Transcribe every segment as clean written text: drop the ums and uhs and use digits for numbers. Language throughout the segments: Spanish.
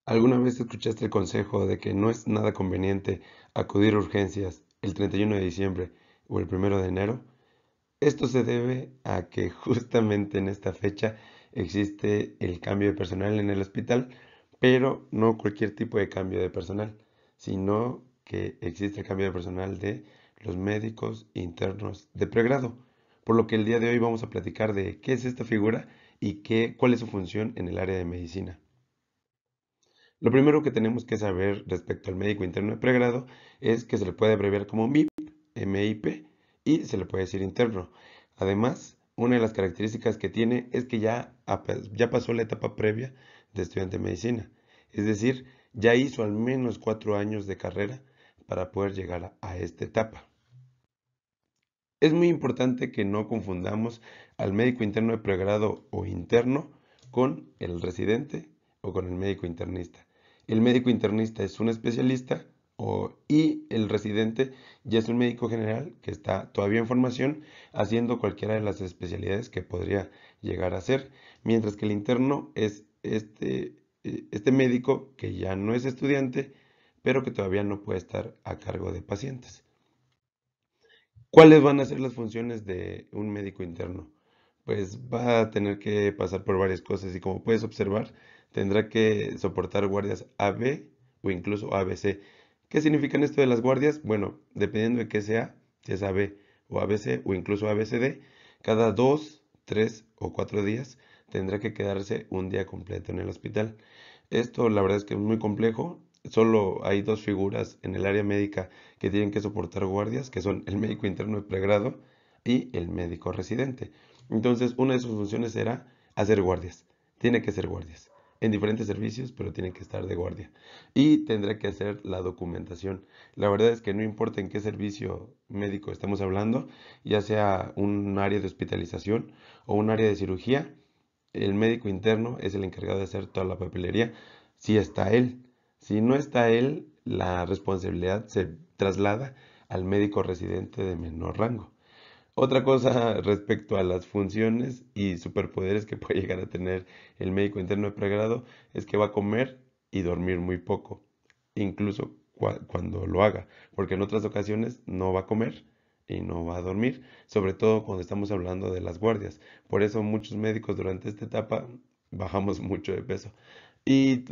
¿Alguna vez escuchaste el consejo de que no es nada conveniente acudir a urgencias el 31 de diciembre o el 1 de enero? Esto se debe a que justamente en esta fecha existe el cambio de personal en el hospital, pero no cualquier tipo de cambio de personal, sino que existe el cambio de personal de los médicos internos de pregrado. Por lo que el día de hoy vamos a platicar de qué es esta figura y cuál es su función en el área de medicina. Lo primero que tenemos que saber respecto al médico interno de pregrado es que se le puede abreviar como MIP, y se le puede decir interno. Además, una de las características que tiene es que ya pasó la etapa previa de estudiante de medicina. Es decir, ya hizo al menos 4 años de carrera para poder llegar a esta etapa. Es muy importante que no confundamos al médico interno de pregrado o interno con el residente o con el médico internista. El médico internista es un especialista y el residente ya es un médico general que está todavía en formación haciendo cualquiera de las especialidades que podría llegar a hacer, mientras que el interno es este médico que ya no es estudiante, pero que todavía no puede estar a cargo de pacientes. ¿Cuáles van a ser las funciones de un médico interno? Pues va a tener que pasar por varias cosas y como puedes observar, tendrá que soportar guardias AB o incluso ABC. ¿Qué significan esto de las guardias? Bueno, dependiendo de qué sea, si es AB o ABC o incluso ABCD, cada 2, 3 o 4 días tendrá que quedarse un día completo en el hospital. Esto la verdad es que es muy complejo. Solo hay dos figuras en el área médica que tienen que soportar guardias, que son el médico interno de pregrado y el médico residente. Entonces, una de sus funciones será hacer guardias. Tiene que hacer guardias en diferentes servicios, pero tiene que estar de guardia. Y tendrá que hacer la documentación. La verdad es que no importa en qué servicio médico estamos hablando, ya sea un área de hospitalización o un área de cirugía, el médico interno es el encargado de hacer toda la papelería si está él. Si no está él, la responsabilidad se traslada al médico residente de menor rango. Otra cosa respecto a las funciones y superpoderes que puede llegar a tener el médico interno de pregrado es que va a comer y dormir muy poco, incluso cuando lo haga, porque en otras ocasiones no va a comer y no va a dormir, sobre todo cuando estamos hablando de las guardias. Por eso muchos médicos durante esta etapa bajamos mucho de peso. Y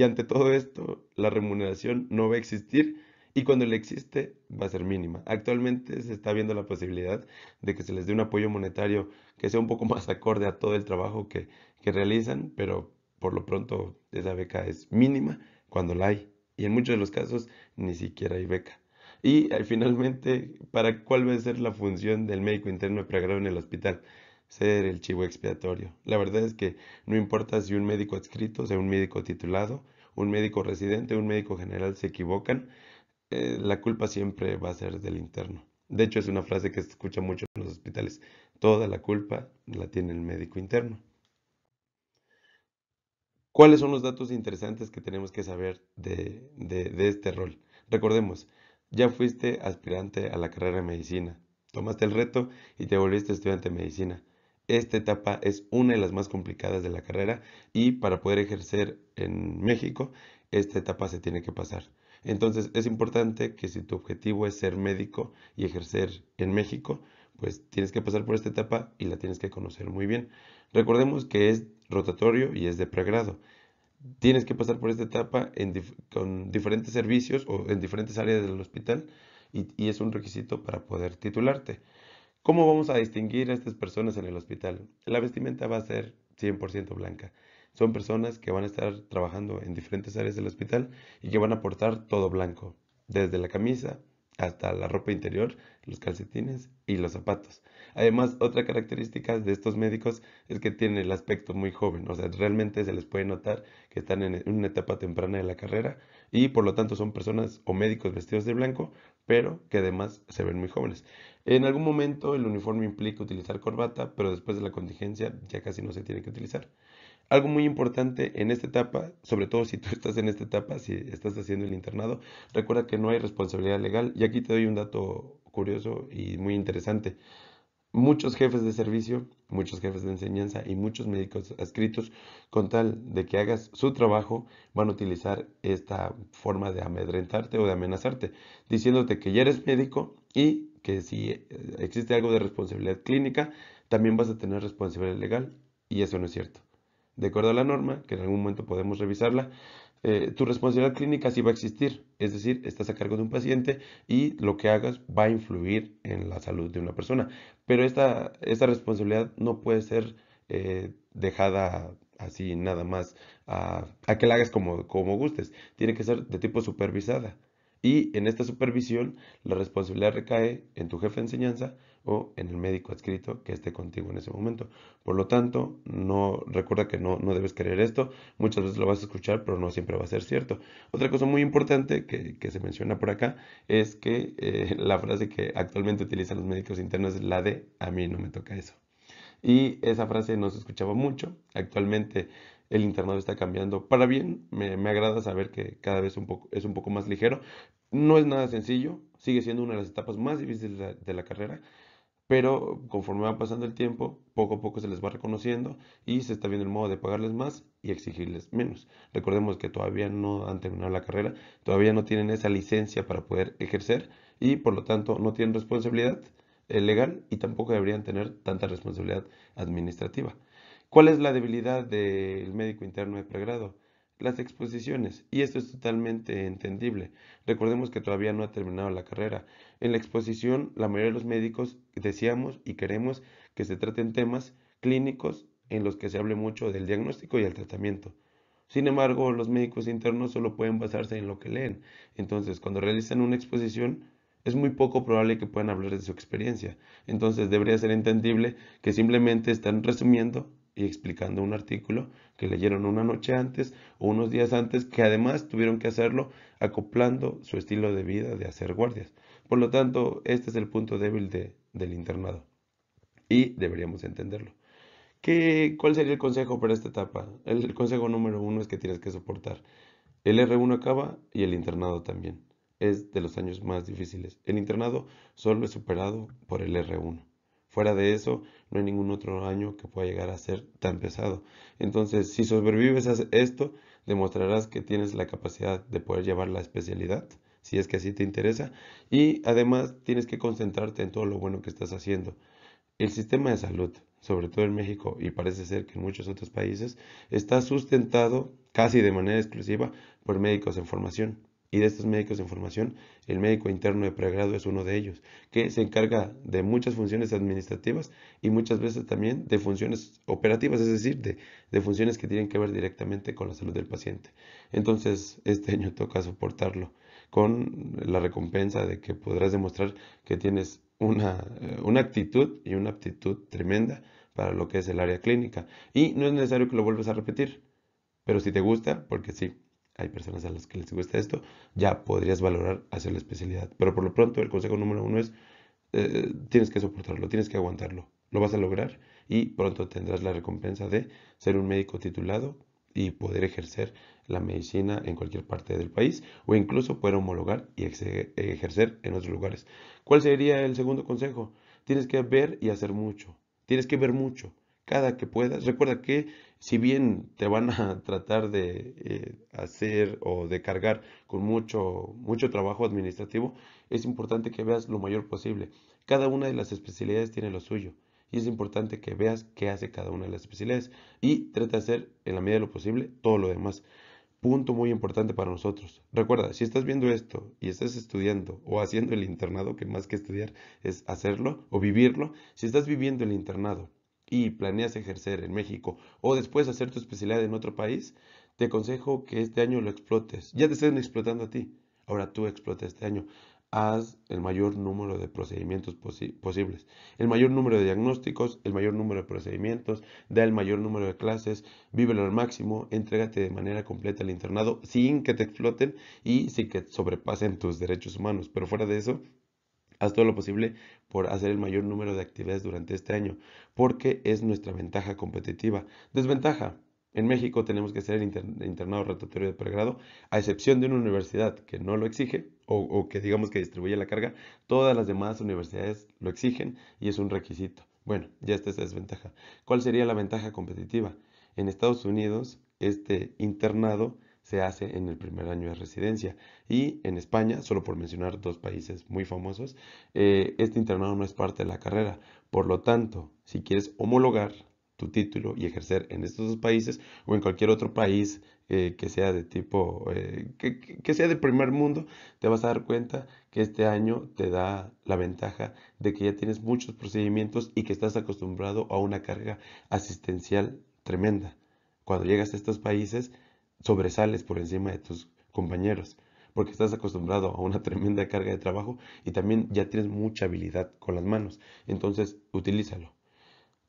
ante todo esto, la remuneración no va a existir y cuando le existe va a ser mínima. Actualmente se está viendo la posibilidad de que se les dé un apoyo monetario que sea un poco más acorde a todo el trabajo que realizan, pero por lo pronto esa beca es mínima cuando la hay. Y en muchos de los casos ni siquiera hay beca. Y finalmente, ¿para cuál va a ser la función del médico interno de pregrado en el hospital? Ser el chivo expiatorio. La verdad es que no importa si un médico adscrito, sea un médico titulado, un médico residente, un médico general se equivocan, la culpa siempre va a ser del interno. De hecho, es una frase que se escucha mucho en los hospitales. Toda la culpa la tiene el médico interno. ¿Cuáles son los datos interesantes que tenemos que saber de este rol? Recordemos, ya fuiste aspirante a la carrera de medicina, tomaste el reto y te volviste estudiante de medicina. Esta etapa es una de las más complicadas de la carrera y para poder ejercer en México, esta etapa se tiene que pasar. Entonces es importante que si tu objetivo es ser médico y ejercer en México, pues tienes que pasar por esta etapa y la tienes que conocer muy bien. Recordemos que es rotatorio y es de pregrado. Tienes que pasar por esta etapa con diferentes servicios o en diferentes áreas del hospital y es un requisito para poder titularte. ¿Cómo vamos a distinguir a estas personas en el hospital? La vestimenta va a ser 100% blanca. Son personas que van a estar trabajando en diferentes áreas del hospital y que van a portar todo blanco, desde la camisa hasta la ropa interior, los calcetines y los zapatos. Además, otra característica de estos médicos es que tienen el aspecto muy joven, o sea, realmente se les puede notar que están en una etapa temprana de la carrera y por lo tanto son personas o médicos vestidos de blanco, pero que además se ven muy jóvenes. En algún momento el uniforme implica utilizar corbata, pero después de la contingencia ya casi no se tiene que utilizar. Algo muy importante en esta etapa, sobre todo si tú estás en esta etapa, si estás haciendo el internado, recuerda que no hay responsabilidad legal. Y aquí te doy un dato curioso y muy interesante. Muchos jefes de servicio, muchos jefes de enseñanza y muchos médicos adscritos, con tal de que hagas su trabajo, van a utilizar esta forma de amedrentarte o de amenazarte, diciéndote que ya eres médico y que si existe algo de responsabilidad clínica, también vas a tener responsabilidad legal, y eso no es cierto. De acuerdo a la norma, que en algún momento podemos revisarla, tu responsabilidad clínica sí va a existir, es decir, estás a cargo de un paciente y lo que hagas va a influir en la salud de una persona. Pero esta responsabilidad no puede ser dejada así nada más a que la hagas como gustes. Tiene que ser de tipo supervisada. Y en esta supervisión, la responsabilidad recae en tu jefe de enseñanza o en el médico adscrito que esté contigo en ese momento. Por lo tanto, recuerda que no debes creer esto. Muchas veces lo vas a escuchar, pero no siempre va a ser cierto. Otra cosa muy importante que se menciona por acá es que la frase que actualmente utilizan los médicos internos es la de a mí no me toca eso. Y esa frase no se escuchaba mucho. Actualmente el internado está cambiando para bien. Me agrada saber que cada vez es un poco más ligero. No es nada sencillo, sigue siendo una de las etapas más difíciles de la carrera, pero conforme va pasando el tiempo, poco a poco se les va reconociendo y se está viendo el modo de pagarles más y exigirles menos. Recordemos que todavía no han terminado la carrera, todavía no tienen esa licencia para poder ejercer y por lo tanto no tienen responsabilidad legal y tampoco deberían tener tanta responsabilidad administrativa. ¿Cuál es la debilidad del médico interno de pregrado? Las exposiciones, y esto es totalmente entendible. Recordemos que todavía no ha terminado la carrera. En la exposición, la mayoría de los médicos deseamos y queremos que se traten temas clínicos en los que se hable mucho del diagnóstico y el tratamiento. Sin embargo, los médicos internos solo pueden basarse en lo que leen. Entonces, cuando realizan una exposición, es muy poco probable que puedan hablar de su experiencia. Entonces, debería ser entendible que simplemente están resumiendo y explicando un artículo que leyeron una noche antes o unos días antes, que además tuvieron que hacerlo acoplando su estilo de vida de hacer guardias. Por lo tanto, este es el punto débil del internado y deberíamos entenderlo. ¿Cuál sería el consejo para esta etapa? El consejo número uno es que tienes que soportar. El R1 acaba y el internado también. Es de los años más difíciles. El internado solo es superado por el R1. Fuera de eso, no hay ningún otro año que pueda llegar a ser tan pesado. Entonces, si sobrevives a esto, demostrarás que tienes la capacidad de poder llevar la especialidad, si es que así te interesa, y además tienes que concentrarte en todo lo bueno que estás haciendo. El sistema de salud, sobre todo en México y parece ser que en muchos otros países, está sustentado casi de manera exclusiva por médicos en formación. Y de estos médicos en formación, el médico interno de pregrado es uno de ellos, que se encarga de muchas funciones administrativas y muchas veces también de funciones operativas, es decir, de funciones que tienen que ver directamente con la salud del paciente. Entonces, este año toca soportarlo con la recompensa de que podrás demostrar que tienes una actitud y una aptitud tremenda para lo que es el área clínica. Y no es necesario que lo vuelvas a repetir, pero si te gusta, porque sí, hay personas a las que les gusta esto, ya podrías valorar hacer la especialidad. Pero por lo pronto, el consejo número uno es, tienes que soportarlo, tienes que aguantarlo. Lo vas a lograr y pronto tendrás la recompensa de ser un médico titulado y poder ejercer la medicina en cualquier parte del país o incluso poder homologar y ejercer en otros lugares. ¿Cuál sería el segundo consejo? Tienes que ver y hacer mucho. Tienes que ver mucho. Cada que puedas. Recuerda que si bien te van a tratar de hacer o de cargar con mucho trabajo administrativo, es importante que veas lo mayor posible. Cada una de las especialidades tiene lo suyo y es importante que veas qué hace cada una de las especialidades y trata de hacer en la medida de lo posible todo lo demás. Punto muy importante para nosotros. Recuerda, si estás viendo esto y estás estudiando o haciendo el internado, que más que estudiar es hacerlo o vivirlo, si estás viviendo el internado y planeas ejercer en México o después hacer tu especialidad en otro país, te aconsejo que este año lo explotes. Ya te están explotando a ti. Ahora tú explota este año. Haz el mayor número de procedimientos posibles, el mayor número de diagnósticos, el mayor número de procedimientos, da el mayor número de clases, vívelo al máximo, entrégate de manera completa al internado sin que te exploten y sin que sobrepasen tus derechos humanos. Pero fuera de eso, haz todo lo posible por hacer el mayor número de actividades durante este año, porque es nuestra ventaja competitiva. Desventaja. En México tenemos que hacer el internado rotatorio de pregrado, a excepción de una universidad que no lo exige o que digamos que distribuye la carga, todas las demás universidades lo exigen y es un requisito. Bueno, ya está esa desventaja. ¿Cuál sería la ventaja competitiva? En Estados Unidos, este internado se hace en el primer año de residencia y en España, solo por mencionar dos países muy famosos, este internado no es parte de la carrera. Por lo tanto, si quieres homologar tu título y ejercer en estos dos países o en cualquier otro país que sea de tipo, que sea de primer mundo, te vas a dar cuenta que este año te da la ventaja de que ya tienes muchos procedimientos y que estás acostumbrado a una carga asistencial tremenda. Cuando llegas a estos países, sobresales por encima de tus compañeros, porque estás acostumbrado a una tremenda carga de trabajo y también ya tienes mucha habilidad con las manos. Entonces, utilízalo.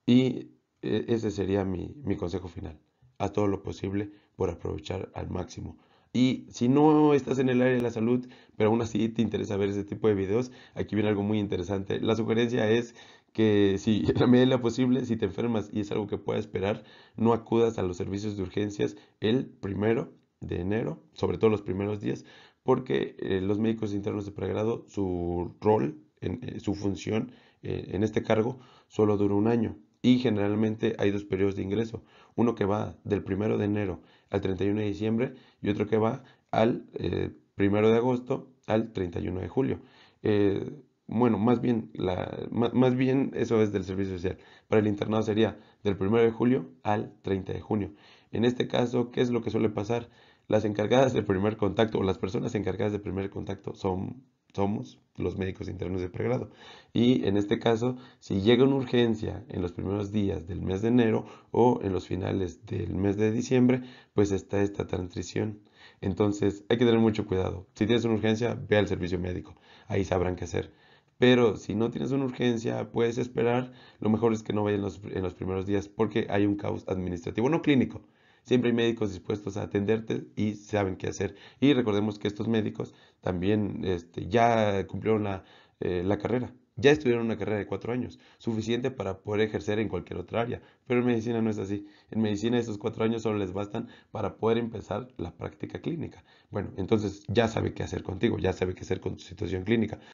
Y ese sería mi consejo final. Haz todo lo posible por aprovechar al máximo. Y si no estás en el área de la salud, pero aún así te interesa ver ese tipo de videos, aquí viene algo muy interesante. La sugerencia es que si en la medida de lo posible, si te enfermas y es algo que pueda esperar, no acudas a los servicios de urgencias el 1 de enero, sobre todo los primeros días, porque los médicos internos de pregrado, su rol, su función en este cargo, solo dura un año. Y generalmente hay dos periodos de ingreso. Uno que va del 1 de enero al 31 de diciembre y otro que va al 1 de agosto al 31 de julio. Eh, bueno, más bien eso es del servicio social. Para el internado sería del 1 de julio al 30 de junio. En este caso, ¿qué es lo que suele pasar? Las encargadas del primer contacto o las personas encargadas del primer contacto somos los médicos internos de pregrado. Y en este caso, si llega una urgencia en los primeros días del mes de enero o en los finales del mes de diciembre, pues está esta transición. Entonces hay que tener mucho cuidado. Si tienes una urgencia, ve al servicio médico. Ahí sabrán qué hacer. Pero si no tienes una urgencia, puedes esperar. Lo mejor es que no vaya en los primeros días porque hay un caos administrativo, no clínico. Siempre hay médicos dispuestos a atenderte y saben qué hacer. Y recordemos que estos médicos también ya cumplieron la carrera. Ya estudiaron una carrera de 4 años, suficiente para poder ejercer en cualquier otra área. Pero en medicina no es así. En medicina esos 4 años solo les bastan para poder empezar la práctica clínica. Bueno, entonces ya sabe qué hacer contigo, ya sabe qué hacer con tu situación clínica.